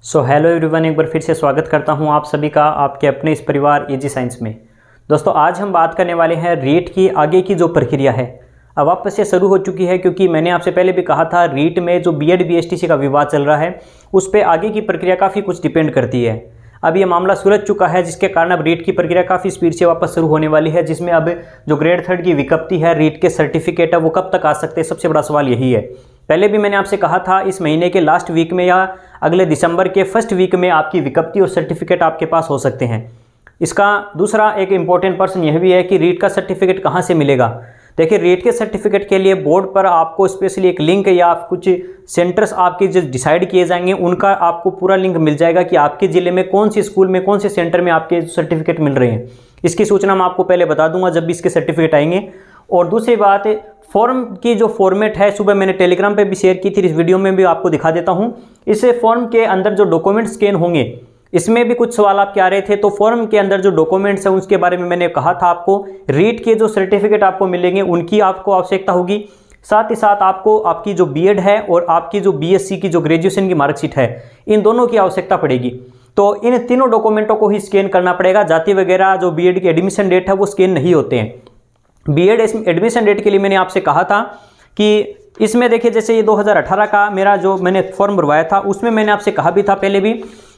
Hello everyone, एक बार फिर से स्वागत करता हूं आप सभी का आपके अपने इस परिवार इजी साइंस में। दोस्तों, आज हम बात करने वाले हैं रीट की आगे की जो प्रक्रिया है अब वापस से शुरू हो चुकी है, क्योंकि मैंने आपसे पहले भी कहा था रीट में जो बीएड बीएसटीसी का विवाद चल रहा है उस पर आगे की प्रक्रिया काफ़ी कुछ डिपेंड करती है। अब ये मामला सुलझ चुका है, जिसके कारण अब रीट की प्रक्रिया काफ़ी स्पीड से वापस शुरू होने वाली है, जिसमें अब जो ग्रेड 3 की विज्ञप्ति है, रीट के सर्टिफिकेट है, वो कब तक आ सकते हैं, सबसे बड़ा सवाल यही है। पहले भी मैंने आपसे कहा था इस महीने के लास्ट वीक में या अगले दिसंबर के फर्स्ट वीक में आपकी विज्ञप्ति और सर्टिफिकेट आपके पास हो सकते हैं। इसका दूसरा एक इम्पॉर्टेंट पर्सन यह भी है कि रीट का सर्टिफिकेट कहाँ से मिलेगा। देखिए, रीट के सर्टिफिकेट के लिए बोर्ड पर आपको स्पेशली एक लिंक या कुछ सेंटर्स आपके जो डिसाइड किए जाएंगे उनका आपको पूरा लिंक मिल जाएगा कि आपके ज़िले में कौन सी स्कूल में कौन से सेंटर में आपके सर्टिफिकेट मिल रहे हैं। इसकी सूचना मैं आपको पहले बता दूंगा जब भी इसके सर्टिफिकेट आएंगे। और दूसरी बात, फॉर्म की जो फॉर्मेट है, सुबह मैंने टेलीग्राम पे भी शेयर की थी, इस वीडियो में भी आपको दिखा देता हूं। इस फॉर्म के अंदर जो डॉक्यूमेंट स्कैन होंगे, इसमें भी कुछ सवाल आपके आ रहे थे, तो फॉर्म के अंदर जो डॉक्यूमेंट्स हैं उसके बारे में मैंने कहा था आपको। रीट के जो सर्टिफिकेट आपको मिलेंगे उनकी आपको आवश्यकता होगी, साथ ही साथ आपको आपकी जो बीएड है और आपकी जो बीएससी की जो ग्रेजुएशन की मार्कशीट है, इन दोनों की आवश्यकता पड़ेगी। तो इन तीनों डॉक्यूमेंटों को ही स्कैन करना पड़ेगा। जाति वगैरह जो बीएड की एडमिशन डेट है वो स्कैन नहीं होते हैं। बीएड एडमिशन डेट के लिए मैंने आपसे कहा था कि इसमें देखिए, जैसे ये 2018 का मेरा जो मैंने फॉर्म भरवाया था उसमें मैंने आपसे कहा भी था पहले भी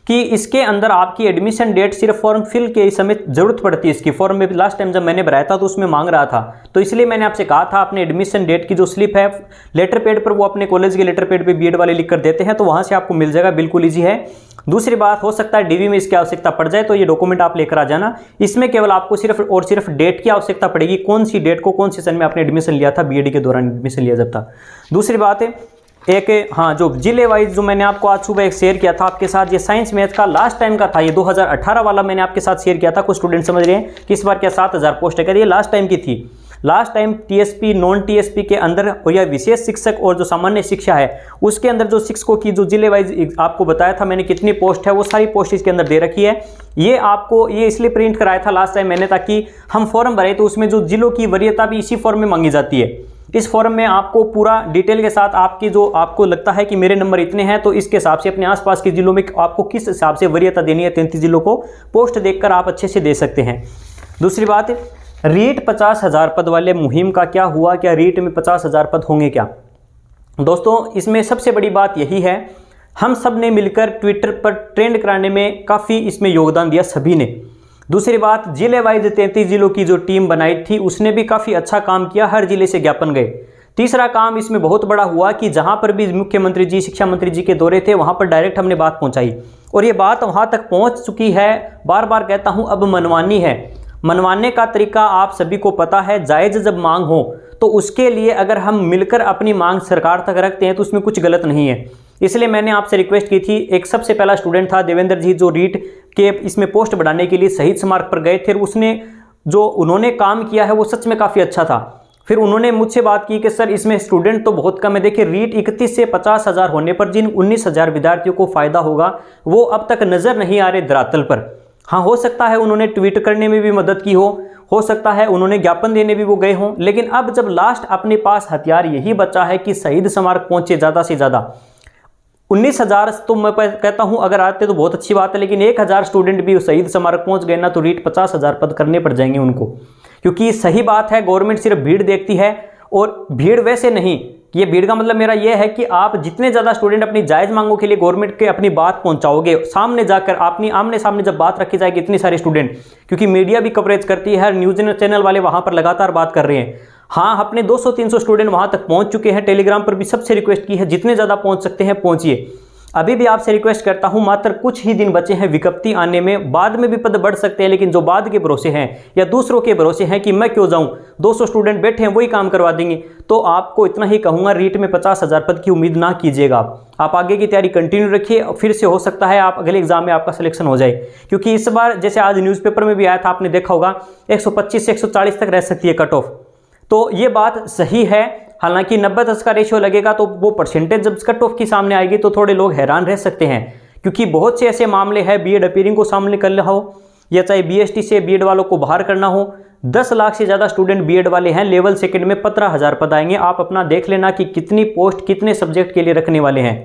कि इसके अंदर आपकी एडमिशन डेट सिर्फ फॉर्म फिल के समय जरूरत पड़ती है। इसकी फॉर्म में भी लास्ट टाइम जब मैंने भराया था तो उसमें मांग रहा था, तो इसलिए मैंने आपसे कहा था अपने एडमिशन डेट की जो स्लिप है लेटर पैड पर, वो अपने कॉलेज के लेटर पैड पे बीएड वाले लिख कर देते हैं, तो वहां से आपको मिल जाएगा, बिल्कुल ईजी है। दूसरी बात, हो सकता है डीवी में इसकी आवश्यकता पड़ जाए तो ये डॉक्यूमेंट आप लेकर आ जाना। इसमें केवल आपको सिर्फ और सिर्फ डेट की आवश्यकता पड़ेगी, कौन सी डेट को कौन से सन में आपने एडमिशन लिया था, बीएड के दौरान एडमिशन लिया जब था। दूसरी बात है जो जिले वाइज जो मैंने आपको आज सुबह एक शेयर किया था आपके साथ, ये साइंस मैथ का लास्ट टाइम का था, ये 2018 वाला मैंने आपके साथ शेयर किया था। कुछ स्टूडेंट समझ रहे हैं कि इस बार क्या 7000 पोस्ट है, ये लास्ट टाइम की थी। Last time TSP non TSP के अंदर या विशेष शिक्षक और जो सामान्य शिक्षा है उसके अंदर जो शिक्षकों की जो जिले वाइज आपको बताया था मैंने कितनी पोस्ट है, वो सारी पोस्ट इसके अंदर दे रखी है। ये आपको ये इसलिए प्रिंट कराया था लास्ट टाइम मैंने, ताकि हम फॉर्म भरे तो उसमें जो जिलों की वरीयता भी इसी फॉर्म में मांगी जाती है। इस फॉर्म में आपको पूरा डिटेल के साथ आपकी जो आपको लगता है कि मेरे नंबर इतने हैं, तो इसके हिसाब से अपने आसपास के जिलों में आपको किस हिसाब से वरीयता देनी है 33 जिलों को पोस्ट देखकर आप अच्छे से दे सकते हैं। दूसरी बात, रीट 50,000 पद वाले मुहिम का क्या हुआ, क्या रीट में 50,000 पद होंगे क्या? दोस्तों, इसमें सबसे बड़ी बात यही है, हम सब ने मिलकर ट्विटर पर ट्रेंड कराने में काफ़ी इसमें योगदान दिया सभी ने। दूसरी बात, जिले वाइज 33 जिलों की जो टीम बनाई थी उसने भी काफ़ी अच्छा काम किया, हर जिले से ज्ञापन गए। तीसरा काम इसमें बहुत बड़ा हुआ कि जहां पर भी मुख्यमंत्री जी, शिक्षा मंत्री जी के दौरे थे वहां पर डायरेक्ट हमने बात पहुंचाई, और ये बात वहां तक पहुंच चुकी है। बार बार कहता हूं, अब मनवानी है। मनवाने का तरीका आप सभी को पता है, जायज़ जब मांग हो तो उसके लिए अगर हम मिलकर अपनी मांग सरकार तक रखते हैं तो उसमें कुछ गलत नहीं है। इसलिए मैंने आपसे रिक्वेस्ट की थी, एक सबसे पहला स्टूडेंट था देवेंद्र जी, जो रीट के इसमें पोस्ट बढ़ाने के लिए शहीद स्मारक पर गए थे, उसने जो उन्होंने काम किया है वो सच में काफ़ी अच्छा था। फिर उन्होंने मुझसे बात की कि सर इसमें स्टूडेंट तो बहुत कम है। देखिए, रीट 31 से 50,000 होने पर जिन 19,000 विद्यार्थियों को फ़ायदा होगा वो अब तक नज़र नहीं आ रहे धरातल पर। हाँ, हो सकता है उन्होंने ट्वीट करने में भी मदद की हो सकता है उन्होंने ज्ञापन देने भी वो गए हों, लेकिन अब जब लास्ट अपने पास हथियार यही बचा है कि शहीद स्मारक पहुंचे ज़्यादा से ज़्यादा। 19,000 तो मैं कहता हूं अगर आते तो बहुत अच्छी बात है, लेकिन 1,000 स्टूडेंट भी शहीद स्मारक पहुंच गए ना तो रीट 50,000 पद करने पड़ जाएंगे उनको। क्योंकि सही बात है, गवर्नमेंट सिर्फ भीड़ देखती है, और भीड़ वैसे नहीं, ये भीड़ का मतलब मेरा ये है कि आप जितने ज़्यादा स्टूडेंट अपनी जायज़ मांगों के लिए गवर्नमेंट के अपनी बात पहुंचाओगे, सामने जाकर अपनी आमने सामने जब बात रखी जाएगी इतने सारे स्टूडेंट, क्योंकि मीडिया भी कवरेज करती है, हर न्यूज़ चैनल वाले वहाँ पर लगातार बात कर रहे हैं। हाँ, अपने 200-300 स्टूडेंट वहाँ तक पहुँच चुके हैं। टेलीग्राम पर भी सबसे रिक्वेस्ट की है, जितने ज़्यादा पहुँच सकते हैं पहुँचिए। अभी भी आपसे रिक्वेस्ट करता हूं, मात्र कुछ ही दिन बचे हैं विज्ञप्ति आने में, बाद में भी पद बढ़ सकते हैं, लेकिन जो बाद के भरोसे हैं या दूसरों के भरोसे हैं कि मैं क्यों जाऊं, 200 स्टूडेंट बैठे हैं वही काम करवा देंगे, तो आपको इतना ही कहूंगा, रीट में 50,000 पद की उम्मीद ना कीजिएगा। आप आगे की तैयारी कंटिन्यू रखिए, फिर से हो सकता है आप अगले एग्जाम में आपका सिलेक्शन हो जाए। क्योंकि इस बार जैसे आज न्यूज़पेपर में भी आया था, आपने देखा होगा 125 से 140 तक रह सकती है कट ऑफ, तो ये बात सही है। हालांकि 90-10 का रेशियो लगेगा तो वो परसेंटेज जब कट ऑफ की सामने आएगी तो थोड़े लोग हैरान रह सकते हैं, क्योंकि बहुत से ऐसे मामले हैं, बीएड अपीयरिंग को सामने कर रहा हो या चाहे बीएसटी से बीएड वालों को बाहर करना हो, 10 लाख से ज़्यादा स्टूडेंट बीएड वाले हैं। लेवल सेकंड में 15,000 पद आएंगे। आप अपना देख लेना कि कितनी पोस्ट कितने सब्जेक्ट के लिए रखने वाले हैं।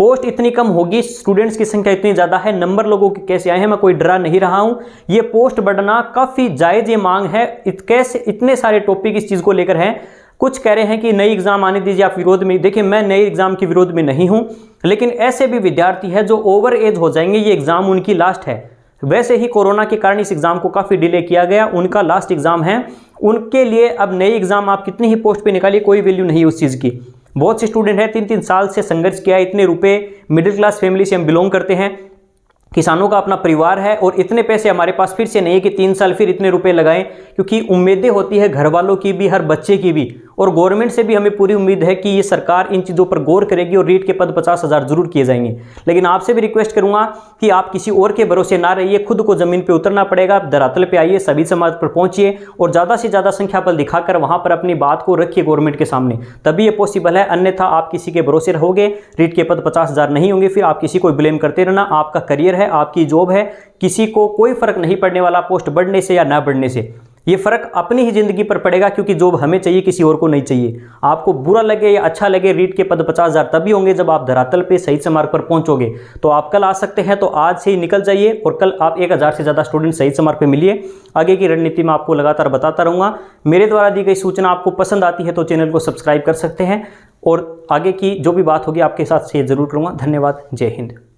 पोस्ट इतनी कम होगी, स्टूडेंट्स की संख्या इतनी ज़्यादा है, नंबर लोगों के कैसे आए हैं, मैं कोई डरा नहीं रहा हूं। ये पोस्ट बढ़ना काफ़ी जायज़ ये मांग है। कैसे इतने सारे टॉपिक इस चीज़ को लेकर हैं। कुछ कह रहे हैं कि नई एग्ज़ाम आने दीजिए, आप विरोध में। देखिए, मैं नए एग्ज़ाम के विरोध में नहीं हूं, लेकिन ऐसे भी विद्यार्थी हैं जो ओवर एज हो जाएंगे, ये एग्ज़ाम उनकी लास्ट है। वैसे ही कोरोना के कारण इस एग्ज़ाम को काफ़ी डिले किया गया, उनका लास्ट एग्ज़ाम है। उनके लिए अब नई एग्ज़ाम आप कितनी ही पोस्ट पे निकालिए, कोई वैल्यू नहीं उस चीज़ की। बहुत से स्टूडेंट हैं 3-3 साल से संघर्ष किया, इतने रुपए, मिडिल क्लास फैमिली से हम बिलोंग करते हैं, किसानों का अपना परिवार है, और इतने पैसे हमारे पास फिर से नहीं है कि 3 साल फिर इतने रुपए लगाएं, क्योंकि उम्मीदें होती है घर वालों की भी, हर बच्चे की भी, और गवर्नमेंट से भी हमें पूरी उम्मीद है कि ये सरकार इन चीज़ों पर गौर करेगी और रीट के पद 50,000 जरूर किए जाएंगे। लेकिन आपसे भी रिक्वेस्ट करूंगा कि आप किसी और के भरोसे ना रहिए, खुद को जमीन पर उतरना पड़ेगा, धरातल पर आइए, सभी समाज पर पहुंचिए और ज़्यादा से ज़्यादा संख्या बल दिखाकर वहां पर अपनी बात को रखिए गवर्नमेंट के सामने, तभी ये पॉसिबल है। अन्यथा आप किसी के भरोसे रहोगे, रीट के पद 50,000 नहीं होंगे, फिर आप किसी को ब्लेम करते रहना। आपका करियर है, आपकी जॉब है, किसी को कोई फर्क नहीं पड़ने वाला पोस्ट बढ़ने से या ना बढ़ने से। ये फर्क अपनी ही जिंदगी पर पड़ेगा, क्योंकि जॉब हमें चाहिए, किसी और को नहीं चाहिए। आपको बुरा लगे या अच्छा लगे, रीट के पद 50,000 तभी होंगे जब आप धरातल पे सही से मार्ग पर पहुंचोगे। तो आप कल आ सकते हैं, तो आज से ही निकल जाइए और कल आप 1000 से ज़्यादा स्टूडेंट सही से मार्ग पे मिलिए। आगे की रणनीति में आपको लगातार बताता रहूँगा। मेरे द्वारा दी गई सूचना आपको पसंद आती है तो चैनल को सब्सक्राइब कर सकते हैं, और आगे की जो भी बात होगी आपके साथ शेयर जरूर करूँगा। धन्यवाद। जय हिंद।